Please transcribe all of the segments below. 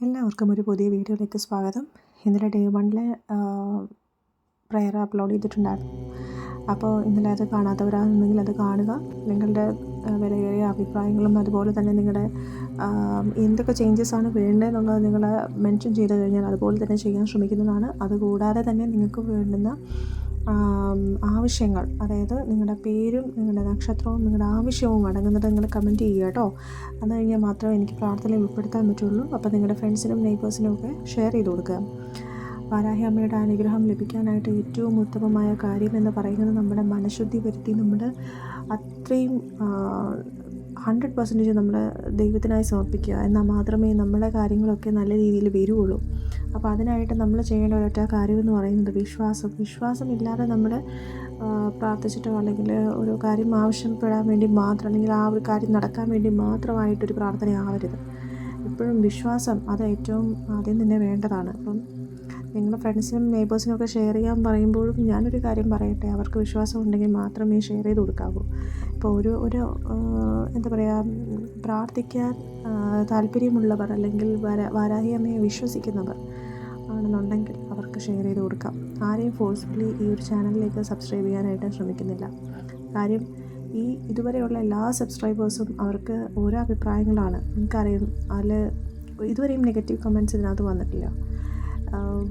എല്ലാവർക്കും ഒരു പുതിയ വീഡിയോയിലേക്ക് സ്വാഗതം. ഇന്നലെ ഡേ 1 പ്രയർ അപ്ലോഡ് ചെയ്തിട്ടുണ്ടായിരുന്നു. അപ്പോൾ ഇന്നലെ അത് കാണാത്തവരാണെന്നുണ്ടെങ്കിൽ അത് കാണുക. നിങ്ങളുടെ വിലയേറിയ അഭിപ്രായങ്ങളും അതുപോലെ തന്നെ നിങ്ങളുടെ എന്തൊക്കെ ചേഞ്ചസ് ആണ് വേണ്ടതെന്നുള്ളത് നിങ്ങൾ മെൻഷൻ ചെയ്ത് കഴിഞ്ഞാൽ അതുപോലെ തന്നെ ചെയ്യാൻ ശ്രമിക്കുന്നതാണ്. അതുകൂടാതെ തന്നെ നിങ്ങൾക്ക് വേണ്ടുന്ന ആവശ്യങ്ങൾ, അതായത് നിങ്ങളുടെ പേരും നിങ്ങളുടെ നക്ഷത്രവും നിങ്ങളുടെ ആവശ്യവും അടങ്ങുന്നത് നിങ്ങൾ കമൻറ്റ് ചെയ്യുക കേട്ടോ. അത് കഴിഞ്ഞാൽ മാത്രമേ എനിക്ക് പ്രാർത്ഥനയിൽ ഉൾപ്പെടുത്താൻ പറ്റുള്ളൂ. അപ്പോൾ നിങ്ങളുടെ ഫ്രണ്ട്സിനും നെയ്ബേഴ്സിനും ഒക്കെ ഷെയർ ചെയ്ത് കൊടുക്കുക. വാരാഹി അമ്മയുടെ അനുഗ്രഹം ലഭിക്കാനായിട്ട് ഏറ്റവും ഉത്തമമായ കാര്യം എന്ന് പറയുന്നത് നമ്മുടെ മനഃശുദ്ധി വരുത്തി നമ്മൾ അത്രയും 100% നമ്മൾ ദൈവത്തിനായി സമർപ്പിക്കുക. എന്നാൽ മാത്രമേ നമ്മുടെ കാര്യങ്ങളൊക്കെ നല്ല രീതിയിൽ വരുള്ളൂ. അപ്പോൾ അതിനായിട്ട് നമ്മൾ ചെയ്യേണ്ട ഒരൊറ്റ കാര്യമെന്ന് പറയുന്നത് വിശ്വാസമില്ലാതെ നമ്മൾ പ്രാർത്ഥിച്ചിട്ടോ അല്ലെങ്കിൽ ഒരു കാര്യം ആവശ്യപ്പെടാൻ വേണ്ടി മാത്രം, അല്ലെങ്കിൽ ആ ഒരു കാര്യം നടക്കാൻ വേണ്ടി മാത്രമായിട്ടൊരു പ്രാർത്ഥനയാവരുത്. എപ്പോഴും വിശ്വാസം അത് ഏറ്റവും ആദ്യം തന്നെ വേണ്ടതാണ്. അപ്പം നിങ്ങളുടെ ഫ്രണ്ട്സിനും നെയ്ബേഴ്സിനും ഒക്കെ ഷെയർ ചെയ്യാൻ പറയുമ്പോഴും ഞാനൊരു കാര്യം പറയട്ടെ, അവർക്ക് വിശ്വാസം ഉണ്ടെങ്കിൽ മാത്രമേ ഷെയർ ചെയ്ത് കൊടുക്കാവൂ. ഇപ്പോൾ ഒരു എന്താ പറയുക, പ്രാർത്ഥിക്കാൻ താല്പര്യമുള്ളവർ അല്ലെങ്കിൽ വാരാഹി അമ്മയെ വിശ്വസിക്കുന്നവർ ആണെന്നുണ്ടെങ്കിൽ അവർക്ക് ഷെയർ ചെയ്ത് കൊടുക്കാം. ആരെയും ഫോഴ്സ്ഫുള്ളി ഈ ഒരു ചാനലിലേക്ക് സബ്സ്ക്രൈബ് ചെയ്യാനായിട്ട് ശ്രമിക്കുന്നില്ല. കാര്യം ഇതുവരെയുള്ള എല്ലാ സബ്സ്ക്രൈബേഴ്സും അവർക്ക് ഓരോ അഭിപ്രായങ്ങളാണ്. എനിക്കറിയാം അതിൽ ഇതുവരെയും നെഗറ്റീവ് കമൻറ്റ്സ് ഇതിനകത്ത്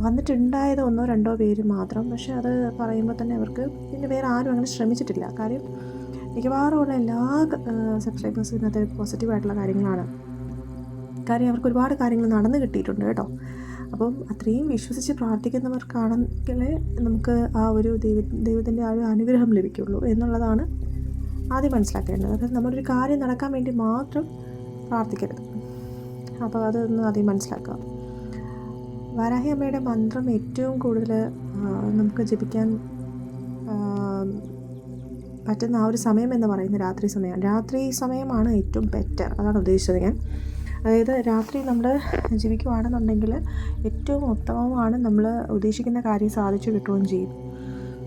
വന്നിട്ടുണ്ടായത് 1-2 പേര് മാത്രം. പക്ഷേ അത് പറയുമ്പോൾ തന്നെ അവർക്ക് പിന്നെ വേറെ ആരും അങ്ങനെ ശ്രമിച്ചിട്ടില്ല. കാര്യം മിക്കവാറുമുള്ള എല്ലാ സബ്സ്ക്രൈബേഴ്സും ഇതിനകത്ത് പോസിറ്റീവായിട്ടുള്ള കാര്യങ്ങളാണ്. കാര്യം അവർക്ക് ഒരുപാട് കാര്യങ്ങൾ നടന്നു കിട്ടിയിട്ടുണ്ട് കേട്ടോ. അപ്പം അത്രയും വിശ്വസിച്ച് പ്രാർത്ഥിക്കുന്നവർക്കാണെങ്കിൽ നമുക്ക് ആ ഒരു ദൈവത്തിൻ്റെ ആ ഒരു അനുഗ്രഹം ലഭിക്കുള്ളൂ എന്നുള്ളതാണ് ആദ്യം മനസ്സിലാക്കേണ്ടത്. അതായത് നമ്മളൊരു കാര്യം നടക്കാൻ വേണ്ടി മാത്രം പ്രാർത്ഥിക്കരുത്. അപ്പോൾ അതൊന്ന് ആദ്യം മനസ്സിലാക്കുക. വാരാഹി അമ്മയുടെ മന്ത്രം ഏറ്റവും കൂടുതൽ നമുക്ക് ജപിക്കാൻ പറ്റുന്ന ആ ഒരു സമയം എന്ന് പറയുന്നത് രാത്രി സമയമാണ് ഏറ്റവും ബെറ്റർ. അതാണ് ഉദ്ദേശിച്ചത് ഞാൻ. അതായത് രാത്രി നമ്മൾ ജപിക്കുകയാണെന്നുണ്ടെങ്കിൽ ഏറ്റവും ഉത്തമമാണ്, നമ്മൾ ഉദ്ദേശിക്കുന്ന കാര്യം സാധിച്ചു കിട്ടുകയും ചെയ്യും.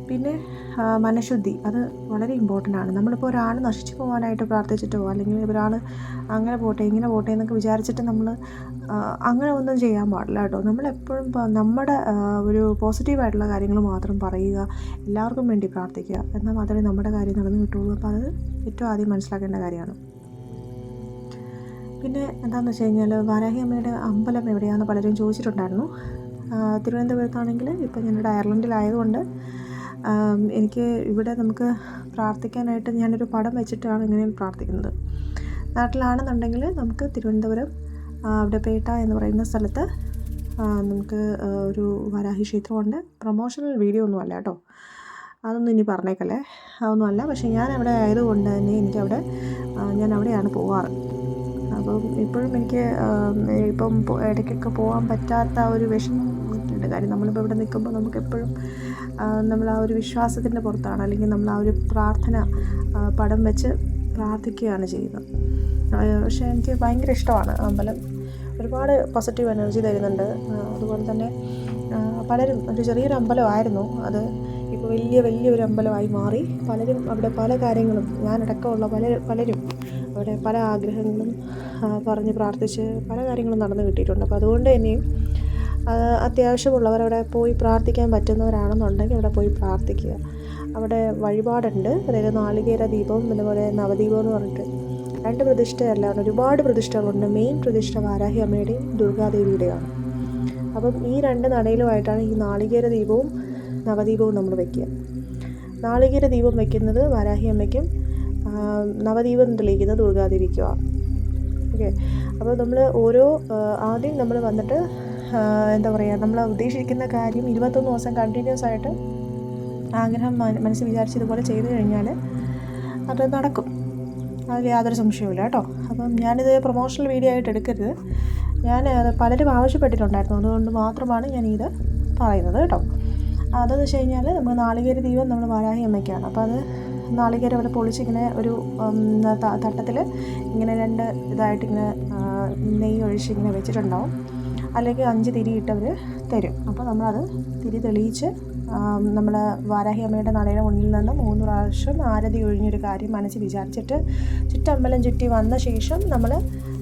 പിന്നെ മനഃശുദ്ധി അത് വളരെ ഇമ്പോർട്ടൻ്റ് ആണ്. നമ്മളിപ്പോൾ ഒരാൾ നശിച്ചു പോകാനായിട്ട് പ്രാർത്ഥിച്ചിട്ടോ അല്ലെങ്കിൽ ഒരാൾ അങ്ങനെ പോട്ടെ ഇങ്ങനെ പോട്ടെ എന്നൊക്കെ വിചാരിച്ചിട്ട് നമ്മൾ അങ്ങനെ ഒന്നും ചെയ്യാൻ പാടില്ല കേട്ടോ. നമ്മളെപ്പോഴും നമ്മുടെ ഒരു പോസിറ്റീവായിട്ടുള്ള കാര്യങ്ങൾ മാത്രം പറയുക, എല്ലാവർക്കും വേണ്ടി പ്രാർത്ഥിക്കുക. എന്നാൽ മാത്രമേ നമ്മുടെ കാര്യം നടന്നു കിട്ടുള്ളൂ. അപ്പോൾ അത് ഏറ്റവും ആദ്യം മനസ്സിലാക്കേണ്ട കാര്യമാണ്. പിന്നെ എന്താണെന്ന് വെച്ച് കഴിഞ്ഞാൽ വാരാഹി അമ്മയുടെ അമ്പലം എവിടെയാണെന്ന് പലരും ചോദിച്ചിട്ടുണ്ടായിരുന്നു. തിരുവനന്തപുരത്താണെങ്കിൽ ഇപ്പോൾ ഞാനിവിടെ അയർലൻഡിലായതുകൊണ്ട് എനിക്ക് ഇവിടെ നമുക്ക് പ്രാർത്ഥിക്കാനായിട്ട് ഞാനൊരു പടം വെച്ചിട്ടാണ് ഇങ്ങനെ പ്രാർത്ഥിക്കുന്നത്. നാട്ടിലാണെന്നുണ്ടെങ്കിൽ നമുക്ക് തിരുവനന്തപുരം അവിടെ പേട്ട എന്ന് പറയുന്ന സ്ഥലത്ത് നമുക്ക് ഒരു വരാഹി ക്ഷേത്രമുണ്ട്. പ്രൊമോഷണൽ വീഡിയോ ഒന്നും അല്ല കേട്ടോ, അതൊന്നും ഇനി പറഞ്ഞേക്കല്ലേ, അതൊന്നുമല്ല. പക്ഷേ ഞാൻ അവിടെ ആയതുകൊണ്ട് തന്നെ എനിക്കവിടെ ഞാൻ അവിടെയാണ് പോവാറ്. അപ്പം ഇപ്പോഴും എനിക്ക് ഇപ്പം ഇടയ്ക്കൊക്കെ പോകാൻ പറ്റാത്ത ഒരു വിഷമം ഉണ്ട്. കാര്യം നമ്മളിപ്പോൾ ഇവിടെ നിൽക്കുമ്പോൾ നമുക്കെപ്പോഴും നമ്മൾ ആ ഒരു വിശ്വാസത്തിൻ്റെ പുറത്താണ്, അല്ലെങ്കിൽ നമ്മൾ ആ ഒരു പ്രാർത്ഥന പടം വെച്ച് പ്രാർത്ഥിക്കുകയാണ് ചെയ്യുന്നത്. പക്ഷേ എനിക്ക് ഭയങ്കര ഇഷ്ടമാണ് അമ്പലം. ഒരുപാട് പോസിറ്റീവ് എനർജി തരുന്നുണ്ട്. അതുപോലെ തന്നെ പലരും ഒരു ചെറിയൊരു അമ്പലമായിരുന്നു, അത് ഇപ്പോൾ വലിയൊരു അമ്പലമായി മാറി. പലരും അവിടെ പല കാര്യങ്ങളും, ഞാനടക്കമുള്ള പലരും അവിടെ പല ആഗ്രഹങ്ങളും പറഞ്ഞ് പ്രാർത്ഥിച്ച് പല കാര്യങ്ങളും നടന്നു കിട്ടിയിട്ടുണ്ട്. അപ്പോൾ അതുകൊണ്ട് തന്നെയും അത്യാവശ്യമുള്ളവരവിടെ പോയി പ്രാർത്ഥിക്കാൻ പറ്റുന്നവരാണെന്നുണ്ടെങ്കിൽ അവിടെ പോയി പ്രാർത്ഥിക്കുക. അവിടെ വഴിപാടുണ്ട്, അതായത് നാളികേര ദീപവും അതുപോലെ നവദീപം എന്ന് പറഞ്ഞിട്ട് 2 പ്രതിഷ്ഠയല്ല, ഒരുപാട് പ്രതിഷ്ഠകളുണ്ട്. മെയിൻ പ്രതിഷ്ഠ വാരാഹി അമ്മയുടെയും ദുർഗാദേവിയുടെയാണ്. അപ്പം ഈ 2 നടയിലുമായിട്ടാണ് ഈ നാളികേര ദീപവും നവദീപവും നമ്മൾ വയ്ക്കുക. നാളികേര ദീപം വയ്ക്കുന്നത് വാരാഹി അമ്മയ്ക്കും നവദീപം തെളിയിക്കുന്നത് ദുർഗാദേവിക്കുമാണ്. ഓക്കെ. അപ്പോൾ നമ്മൾ ആദ്യം നമ്മൾ വന്നിട്ട് എന്താ പറയുക, നമ്മൾ ഉദ്ദേശിക്കുന്ന കാര്യം 21 ദിവസം കണ്ടിന്യൂസ് ആയിട്ട് ആഗ്രഹം മനസ്സിൽ വിചാരിച്ചതുപോലെ ചെയ്തു കഴിഞ്ഞാൽ അത് നടക്കും. അതിൽ യാതൊരു സംശയവുമില്ല കേട്ടോ. അപ്പം ഞാനിത് പ്രൊമോഷണൽ വീഡിയോ ആയിട്ട് എടുക്കരുത്. പലരും ആവശ്യപ്പെട്ടിട്ടുണ്ടായിരുന്നു, അതുകൊണ്ട് മാത്രമാണ് ഞാനിത് പറയുന്നത് കേട്ടോ. അതെന്ന് വെച്ച് കഴിഞ്ഞാൽ നമ്മൾ നാളികേര ദീപം നമ്മൾ വാരാഹി അമ്മയ്ക്കാണ്. അപ്പോൾ അത് നാളികേരം അവിടെ പൊളിച്ചിങ്ങനെ ഒരു തട്ടത്തിൽ ഇങ്ങനെ 2 ഇതായിട്ടിങ്ങനെ നെയ്യ് ഒഴിച്ച് ഇങ്ങനെ വെച്ചിട്ടുണ്ടാവും. അല്ലെങ്കിൽ 5 തിരിയിട്ടവർ തരും. അപ്പോൾ നമ്മളത് തിരി തെളിയിച്ച് നമ്മൾ വാരാഹി അമ്മയുടെ നടയുടെ മുന്നിൽ നിന്ന് 3 പ്രാവശ്യം ആരതി ഒഴിഞ്ഞൊരു കാര്യം മനസ്സിൽ വിചാരിച്ചിട്ട് ചുറ്റമ്പലം ചുറ്റി വന്ന ശേഷം നമ്മൾ